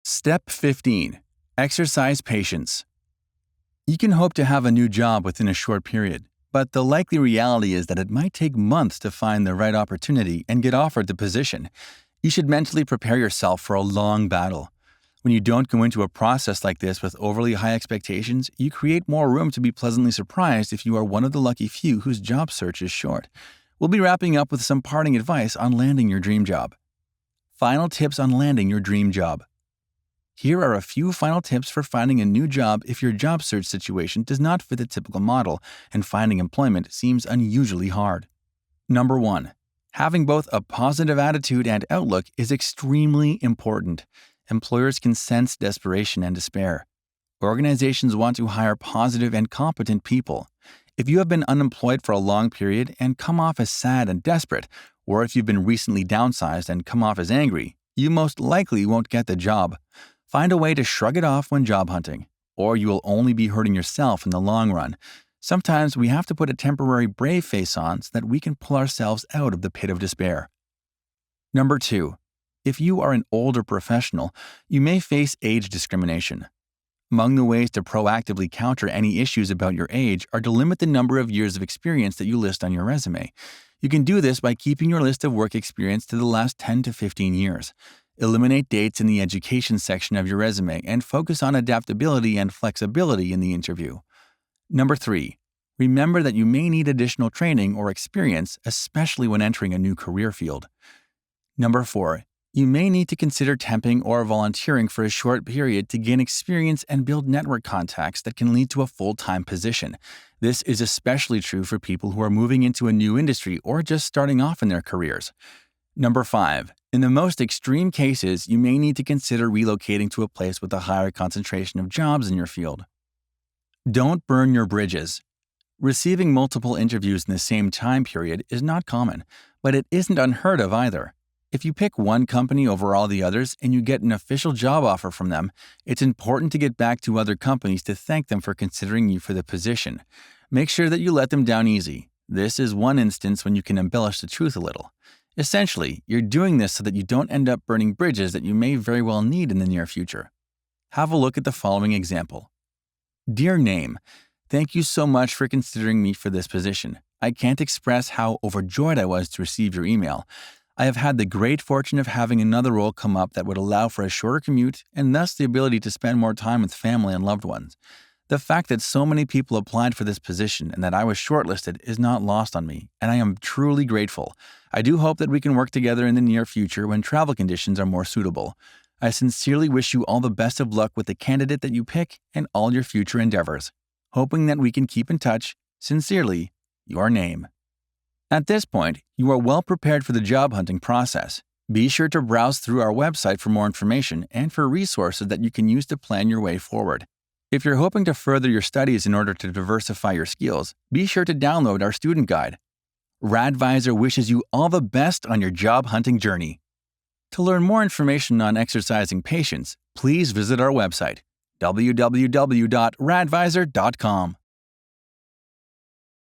Step 15. Exercise patience. You can hope to have a new job within a short period, but the likely reality is that it might take months to find the right opportunity and get offered the position. You should mentally prepare yourself for a long battle. When you don't go into a process like this with overly high expectations, you create more room to be pleasantly surprised if you are one of the lucky few whose job search is short. We'll be wrapping up with some parting advice on landing your dream job. Final tips on landing your dream job. Here are a few final tips for finding a new job if your job search situation does not fit the typical model and finding employment seems unusually hard. Number 1. Having both a positive attitude and outlook is extremely important. Employers can sense desperation and despair. Organizations want to hire positive and competent people. If you have been unemployed for a long period and come off as sad and desperate, or if you've been recently downsized and come off as angry, you most likely won't get the job. Find a way to shrug it off when job hunting, or you will only be hurting yourself in the long run. Sometimes we have to put a temporary brave face on so that we can pull ourselves out of the pit of despair. Number 2. If you are an older professional, you may face age discrimination. Among the ways to proactively counter any issues about your age are to limit the number of years of experience that you list on your resume. You can do this by keeping your list of work experience to the last 10 to 15 years. Eliminate dates in the education section of your resume and focus on adaptability and flexibility in the interview. Number 3. Remember that you may need additional training or experience, especially when entering a new career field. Number 4. You may need to consider temping or volunteering for a short period to gain experience and build network contacts that can lead to a full-time position. This is especially true for people who are moving into a new industry or just starting off in their careers. Number 5. In the most extreme cases, you may need to consider relocating to a place with a higher concentration of jobs in your field. Don't burn your bridges. Receiving multiple interviews in the same time period is not common, but it isn't unheard of either. If you pick one company over all the others and you get an official job offer from them, it's important to get back to other companies to thank them for considering you for the position. Make sure that you let them down easy. This is one instance when you can embellish the truth a little. Essentially, you're doing this so that you don't end up burning bridges that you may very well need in the near future. Have a look at the following example. Dear Name, thank you so much for considering me for this position. I can't express how overjoyed I was to receive your email. I have had the great fortune of having another role come up that would allow for a shorter commute and thus the ability to spend more time with family and loved ones. The fact that so many people applied for this position and that I was shortlisted is not lost on me, and I am truly grateful. I do hope that we can work together in the near future when travel conditions are more suitable. I sincerely wish you all the best of luck with the candidate that you pick and all your future endeavors. Hoping that we can keep in touch. Sincerely, your Name. At this point, you are well prepared for the job hunting process. Be sure to browse through our website for more information and for resources that you can use to plan your way forward. If you're hoping to further your studies in order to diversify your skills, be sure to download our student guide. Radviser wishes you all the best on your job hunting journey. To learn more information on exercising patience, please visit our website, www.radviser.com.